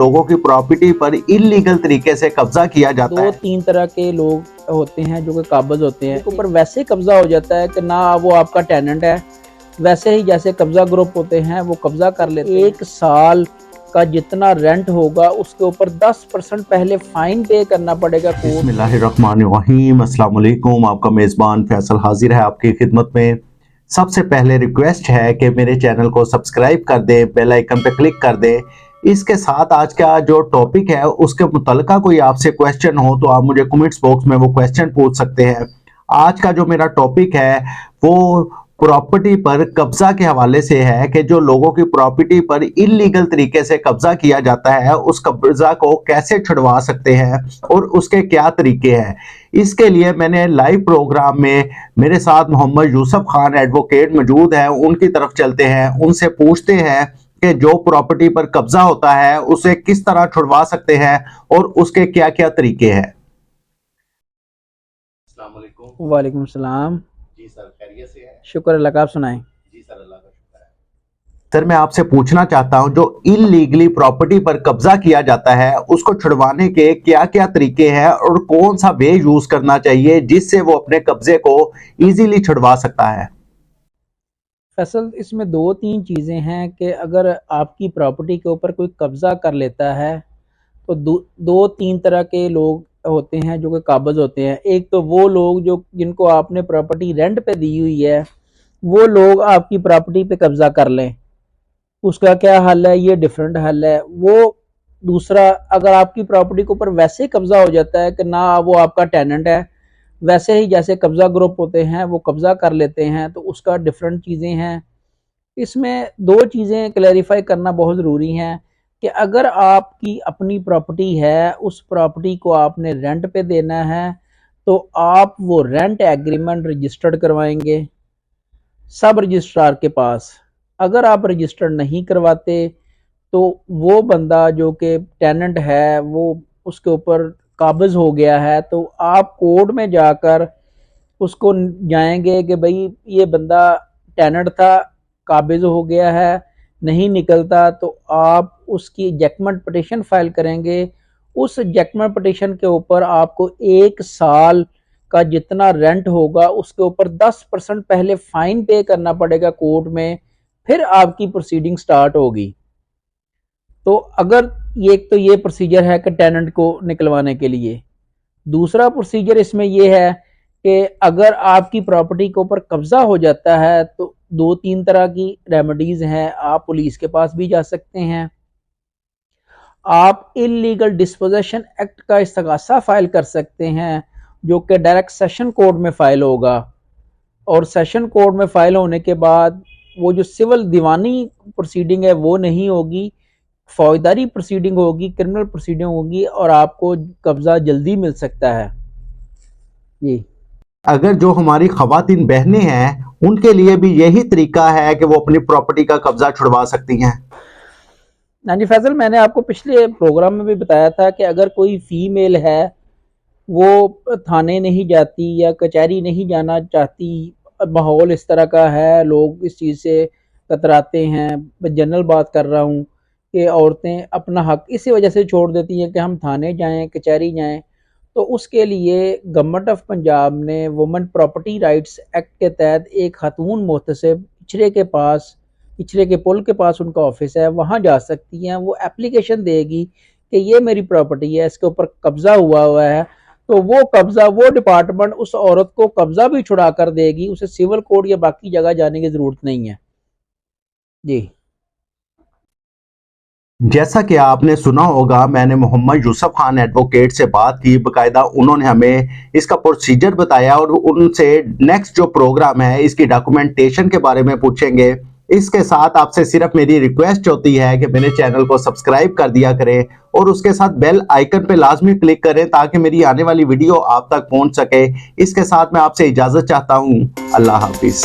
लोगों की प्रॉपर्टी पर इलीगल तरीके से कब्जा किया जाता है। 2-3 तरह के लोग होते हैं जो कि काबिज होते हैं, ऊपर वैसे कब्जा हो जाता है कि ना वो आपका टेनेंट है, वैसे ही जैसे कब्जा ग्रुप होते हैं वो कब्जा कर लेते हैं। 1 साल का जितना रेंट होगा उसके ऊपर 10% पहले फाइन पे करना पड़ेगा। बिस्मिल्लाहिर्रहमानिर्रहीम, अस्सलाम वालेकुम। आपका मेज़बान फैसल हाजिर है आपकी खिदमत में। सबसे पहले रिक्वेस्ट है कि मेरे चैनल को सब्सक्राइब कर दें, बेल आइकन पे क्लिक कर दें। इसके साथ आज का जो टॉपिक है उसके मुतल्लिका कोई आपसे क्वेश्चन हो तो आप मुझे कमेंट्स बॉक्स में वो क्वेश्चन पूछ सकते हैं। आज का जो मेरा टॉपिक है वो प्रॉपर्टी पर कब्जा के हवाले से है कि जो लोगों की प्रॉपर्टी पर इलीगल तरीके से कब्जा किया जाता है उस कब्जा को कैसे छुड़वा सकते हैं और उसके क्या तरीके हैं। इसके लिए मैंने लाइव प्रोग्राम में मेरे साथ मोहम्मद यूसुफ खान एडवोकेट मौजूद हैं, उनकी तरफ चलते हैं, उनसे पूछते हैं कि जो प्रॉपर्टी पर कब्जा होता है उसे किस तरह छुड़वा सकते हैं और उसके क्या क्या तरीके हैं। अस्सलाम वालेकुम। वालेकुम सलाम। जी सर, खैरियत से हैं? शुक्र अल्लाह का, आप सुनाएं। जी सर, अल्लाह का शुक्र है। सर, मैं आपसे पूछना चाहता हूं, जो इलीगली प्रॉपर्टी पर कब्जा किया जाता है उसको छुड़वाने के क्या क्या तरीके हैं और कौन सा वे यूज करना चाहिए जिससे वो अपने कब्जे को इजीली छुड़वा सकता है। फैसल, इसमें 2-3 चीज़ें हैं कि अगर आपकी प्रॉपर्टी के ऊपर कोई कब्जा कर लेता है तो 2-3 तरह के लोग होते हैं जो कि काबिज होते हैं। एक तो वो लोग जो जिनको आपने प्रॉपर्टी रेंट पे दी हुई है, वो लोग आपकी प्रॉपर्टी पे कब्जा कर लें, उसका क्या हल है, ये डिफरेंट हल है। वो दूसरा, अगर आपकी प्रॉपर्टी के ऊपर वैसे कब्जा हो जाता है कि ना वो आपका टेनेंट है, वैसे ही जैसे कब्जा ग्रुप होते हैं वो कब्जा कर लेते हैं, तो उसका डिफरेंट चीज़ें हैं। इसमें 2 चीज़ें क्लैरिफाई करना बहुत ज़रूरी हैं कि अगर आपकी अपनी प्रॉपर्टी है, उस प्रॉपर्टी को आपने रेंट पे देना है तो आप वो रेंट एग्रीमेंट रजिस्टर्ड करवाएंगे सब रजिस्ट्रार के पास। अगर आप रजिस्टर नहीं करवाते तो वो बंदा जो कि टेनेंट है वो उसके ऊपर काबिज हो गया है, तो आप कोर्ट में जाकर उसको जाएंगे कि भाई ये बंदा टेनेंट था, काबिज हो गया है, नहीं निकलता, तो आप उसकी इजेक्टमेंट पिटीशन फाइल करेंगे। उस इजेक्टमेंट पिटीशन के ऊपर आपको 1 साल का जितना रेंट होगा उसके ऊपर 10% पहले फाइन पे करना पड़ेगा कोर्ट में, फिर आपकी प्रोसीडिंग स्टार्ट होगी। तो अगर ये प्रोसीजर है कि टेनेंट को निकलवाने के लिए। दूसरा प्रोसीजर इसमें यह है कि अगर आपकी प्रॉपर्टी के ऊपर कब्जा हो जाता है तो 2-3 तरह की रेमेडीज हैं। आप पुलिस के पास भी जा सकते हैं, आप इलीगल डिस्पोजेशन एक्ट का इस्तगासा फाइल कर सकते हैं जो कि डायरेक्ट सेशन कोर्ट में फाइल होगा, और सेशन कोर्ट में फाइल होने के बाद वो जो सिविल दीवानी प्रोसीडिंग है वो नहीं होगी, फौजदारी प्रोसीडिंग होगी, क्रिमिनल प्रोसीडिंग होगी, और आपको कब्जा जल्दी मिल सकता है। जी, अगर जो हमारी खवातीन बहनें हैं उनके लिए भी यही तरीका है कि वो अपनी प्रॉपर्टी का कब्जा छुड़वा सकती हैं। हाँ जी फैसल, मैंने आपको पिछले प्रोग्राम में भी बताया था कि अगर कोई फीमेल है वो थाने नहीं जाती या कचहरी नहीं जाना चाहती, माहौल इस तरह का है, लोग इस चीज़ से कतराते हैं, मैं जनरल बात कर रहा हूँ कि औरतें अपना हक इसी वजह से छोड़ देती हैं कि हम थाने जाएं, कचहरी जाएं, तो उसके लिए गवर्नमेंट ऑफ पंजाब ने वुमेन प्रॉपर्टी राइट्स एक्ट के तहत एक खातून मोहतसिब पिछड़े के पुल के पास उनका ऑफिस है, वहाँ जा सकती हैं। वो एप्लीकेशन देगी कि ये मेरी प्रॉपर्टी है, इसके ऊपर कब्जा हुआ है, तो वो कब्जा, वो डिपार्टमेंट उस औरत को कब्जा भी छुड़ा कर देगी, उसे सिविल कोर्ट या बाकी जगह जाने की जरूरत नहीं है। जी, जैसा कि आपने सुना होगा, मैंने मोहम्मद यूसुफ खान एडवोकेट से बात की, बकायदा उन्होंने हमें इसका प्रोसीजर बताया और उनसे नेक्स्ट जो प्रोग्राम है इसकी डॉक्यूमेंटेशन के बारे में पूछेंगे। इसके साथ आपसे सिर्फ मेरी रिक्वेस्ट होती है कि मेरे चैनल को सब्सक्राइब कर दिया करें और उसके साथ बेल आइकन पे लाजमी क्लिक करें ताकि मेरी आने वाली वीडियो आप तक पहुंच सके। इसके साथ मैं आपसे इजाजत चाहता हूं। अल्लाह हाफिज।